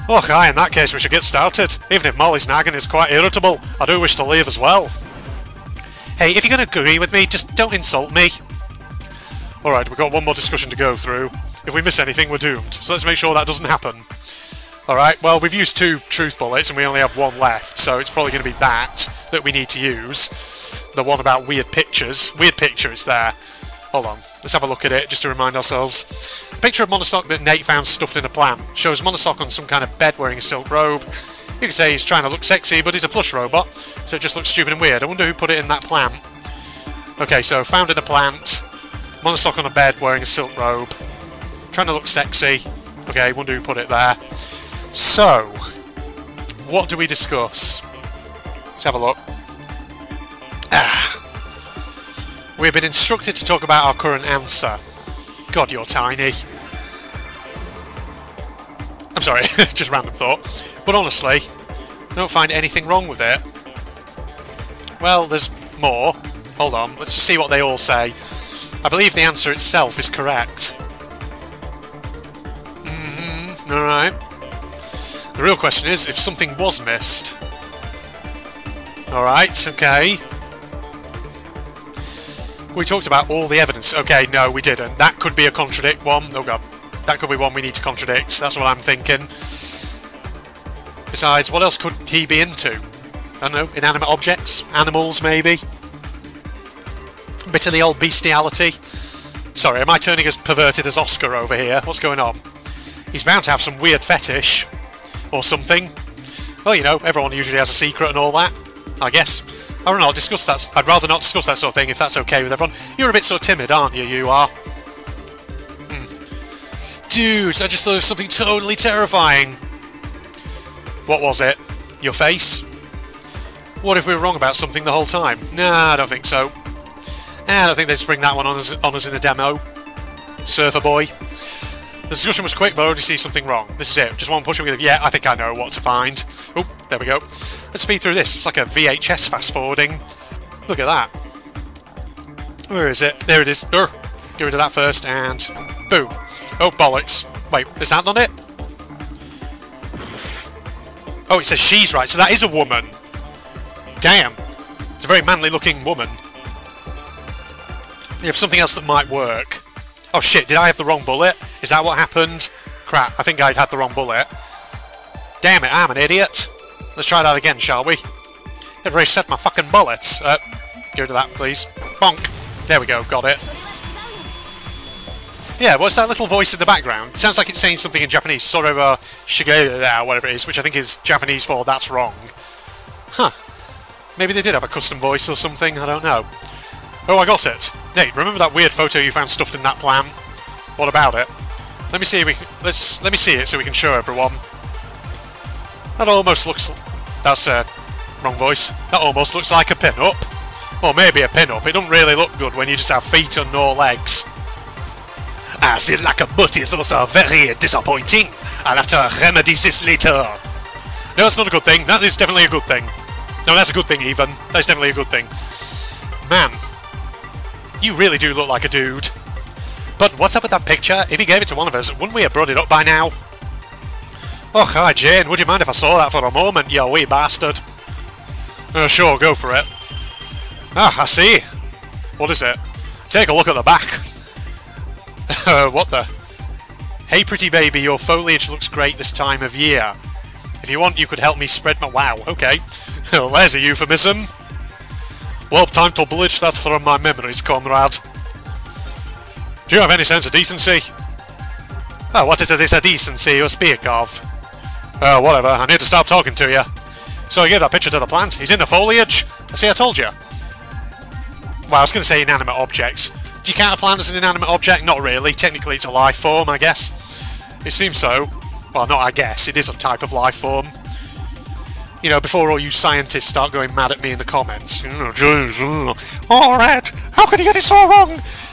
Speaker 1: Oh, aye, in that case we should get started. Even if Molly's nagging is quite irritable, I do wish to leave as well. Hey, if you're going to agree with me, just don't insult me. Alright, we've got one more discussion to go through. If we miss anything, we're doomed. So let's make sure that doesn't happen. Alright, well, we've used 2 truth bullets and we only have 1 left, so it's probably going to be that we need to use. The one about weird pictures. Weird picture, it's there. Hold on, let's have a look at it, just to remind ourselves. A picture of Monosock that Nate found stuffed in a plant. Shows Monosock on some kind of bed wearing a silk robe. You could say he's trying to look sexy, but he's a plush robot, so it just looks stupid and weird. I wonder who put it in that plant. Okay, so found in a plant. Monosock on a bed wearing a silk robe. Trying to look sexy. Okay, wonder who put it there. So, what do we discuss? Let's have a look. We have been instructed to talk about our current answer. God, you're tiny. I'm sorry, just random thought. But honestly, I don't find anything wrong with it. Well, there's more. Hold on, let's just see what they all say. I believe the answer itself is correct. Alright. The real question is if something was missed. Alright, okay. We talked about all the evidence. Okay, no, we didn't. That could be a contradict one. Oh god. That could be one we need to contradict. That's what I'm thinking. Besides, what else could he be into? I don't know, inanimate objects? Animals, maybe? A bit of the old bestiality. Sorry, am I turning as perverted as Oscar over here? What's going on? He's bound to have some weird fetish. Or something. Well, you know, everyone usually has a secret and all that. I guess. I don't know, I'll discuss that. I'd rather not discuss that sort of thing if that's okay with everyone. You're a bit so timid, aren't you? You are. Dude, I just thought of something totally terrifying. What was it? Your face? What if we were wrong about something the whole time? Nah, I don't think so. I don't think they'd spring that one on us in the demo. Surfer boy. The discussion was quick, but I already see something wrong. This is it. Just one push. Yeah, I think I know what to find. Oh, there we go. Let's speed through this. It's like a VHS fast-forwarding. Look at that. Where is it? There it is. Get rid of that first, and boom. Oh, bollocks. Wait, is that not it? Oh, it says she's right, so that is a woman. Damn. It's a very manly-looking woman. You have something else that might work. Oh shit, did I have the wrong bullet? Is that what happened? Crap, I think I'd had the wrong bullet. Damn it, I'm an idiot. Let's try that again, shall we? I've reset my fucking bullets. Get rid of that, please. Bonk. There we go, got it. Yeah, what's that little voice in the background? It sounds like it's saying something in Japanese. Soreba shigera, whatever it is, which I think is Japanese for that's wrong. Huh. Maybe they did have a custom voice or something, I don't know. Oh, I got it. Nate, remember that weird photo you found stuffed in that plant? What about it? Let me see if we can, let me see it so we can show everyone. That almost looks... That's wrong voice. That almost looks like a pin-up. Or maybe a pin-up. It doesn't really look good when you just have feet and no legs. As the lack of butt is also very disappointing. I'll have to remedy this later. No, that's not a good thing. That is definitely a good thing. No, that's a good thing even. That's definitely a good thing. Man. You really do look like a dude. But what's up with that picture? If he gave it to one of us, wouldn't we have brought it up by now? Oh, hi Jane, would you mind if I saw that for a moment, you wee bastard? Sure, go for it. Ah, I see. What is it? Take a look at the back. What the? Hey pretty baby, your foliage looks great this time of year. If you want, you could help me spread my... Wow, okay. Well, there's a euphemism. Well, time to bleach that from my memories, comrade. Do you have any sense of decency? Oh, what is this decency you speak of? Whatever, I need to stop talking to you. So I gave that picture to the plant. He's in the foliage. See, I told you. Well, I was going to say inanimate objects. Do you count a plant as an inanimate object? Not really. Technically, it's a life form, I guess. It seems so. Well, not I guess. It is a type of life form. You know, before all you scientists start going mad at me in the comments. Alright, how could you get it so wrong?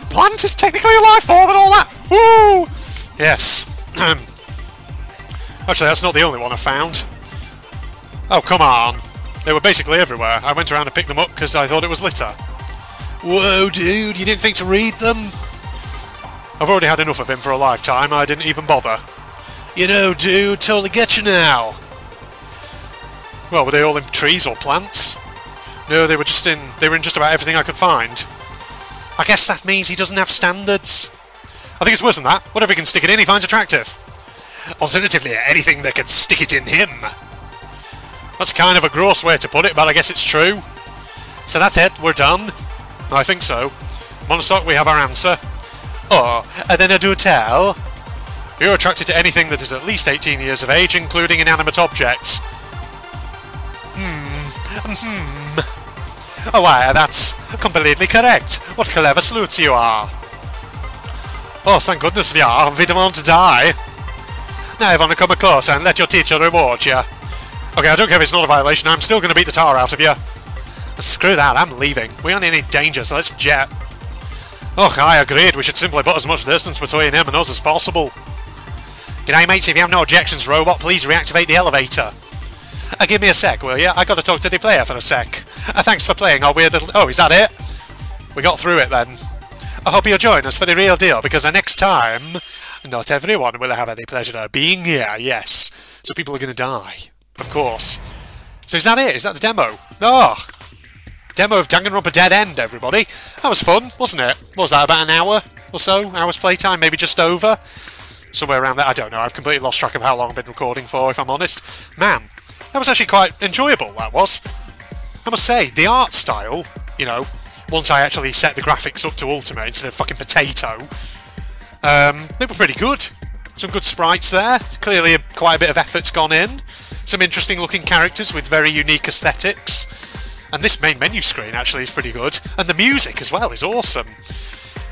Speaker 1: Plant is technically a life form and all that. Woo! Yes. Actually, that's not the only one I found. Oh, come on. They were basically everywhere. I went around and picked them up because I thought it was litter. Whoa, dude, you didn't think to read them? I've already had enough of him for a lifetime. I didn't even bother. You know, dude, totally get you now. Well, were they all in trees or plants? No, they were in just about everything I could find. I guess that means he doesn't have standards. I think it's worse than that. Whatever he can stick it in, he finds attractive. Alternatively, anything that can stick it in him. That's kind of a gross way to put it, but I guess it's true. So that's it, we're done. I think so. Monostock, we have our answer. Oh, and then I do tell. You're attracted to anything that is at least 18 years of age, including inanimate objects. Oh, why, that's completely correct. What clever sleuths you are. Oh, thank goodness we are. We don't want to die. Now, if you want to come closer and let your teacher reward you. Okay, I don't care if it's not a violation. I'm still going to beat the tar out of you. Screw that, I'm leaving. We aren't in any danger, so let's jet. Oh, I agreed. We should simply put as much distance between him and us as possible. G'day, mates. If you have no objections, robot, please reactivate the elevator. Give me a sec, will you? I got to talk to the player for a sec. Thanks for playing our weird little... Oh, is that it? We got through it then. I hope you'll join us for the real deal, because the next time, not everyone will have any pleasure of being here, yes. So people are going to die, of course. So is that it? Is that the demo? Oh, demo of Danganronpa Dead End, everybody. That was fun, wasn't it? What was that, about an hour or so? Hours playtime, maybe just over? Somewhere around there, I don't know. I've completely lost track of how long I've been recording for, if I'm honest. Man, that was actually quite enjoyable, that was. I must say, the art style, you know, once I actually set the graphics up to Ultimate instead of fucking Potato, they were pretty good. Some good sprites there. Clearly quite a bit of effort's gone in. Some interesting looking characters with very unique aesthetics. And this main menu screen actually is pretty good. And the music as well is awesome.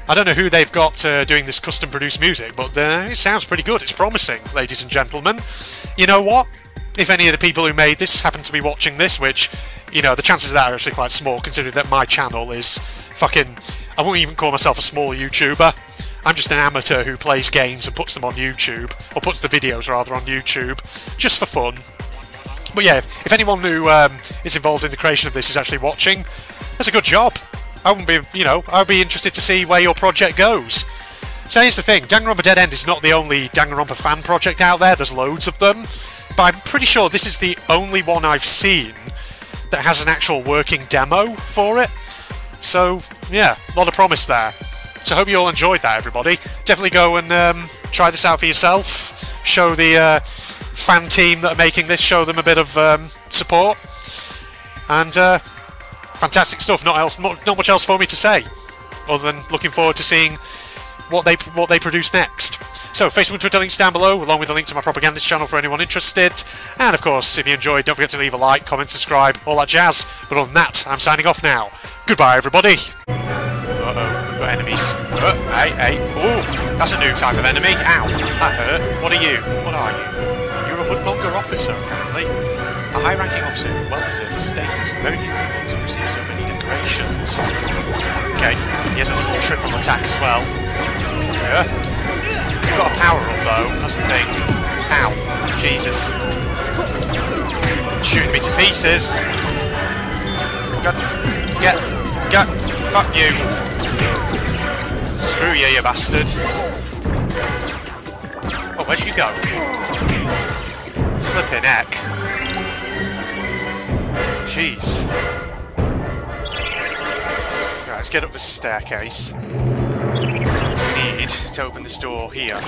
Speaker 1: I don't know who they've got doing this custom produced music, but it sounds pretty good. It's promising, ladies and gentlemen. You know what? If any of the people who made this happen to be watching this, which, you know, the chances of that are actually quite small, considering that my channel is I won't even call myself a small YouTuber. I'm just an amateur who plays games and puts them on YouTube, or puts the videos rather on YouTube, just for fun. But yeah, if anyone who is involved in the creation of this is actually watching, that's a good job. I wouldn't be, you know, I'd be interested to see where your project goes. So here's the thing, Danganronpa Dead End is not the only Danganronpa fan project out there, there's loads of them, but I'm pretty sure this is the only one I've seen that has an actual working demo for it. So, yeah, a lot of promise there. So I hope you all enjoyed that, everybody. Definitely go and try this out for yourself. Show the fan team that are making this, show them a bit of support. And fantastic stuff, not much else for me to say, other than looking forward to seeing what they produce next. So, Facebook and Twitter links down below, along with a link to my propagandist channel for anyone interested. And of course, if you enjoyed, don't forget to leave a like, comment, subscribe, all that jazz. But other than that, I'm signing off now. Goodbye, everybody. Uh-oh, we've got enemies. Hey. Ooh, that's a new type of enemy. Ow, that hurt. What are you? What are you? You're a hoodmonger officer, apparently. A high-ranking officer who well deserves his status. Very few people to receive so many decorations. Okay, he has a little triple attack as well. Yeah. You've got a power-up though, that's the thing. Ow. Jesus. Shooting me to pieces. Get. Fuck you. Screw you, you bastard. Oh, where'd you go? Flippin' heck. Jeez. Right, let's get up the staircase. We need to open this door here.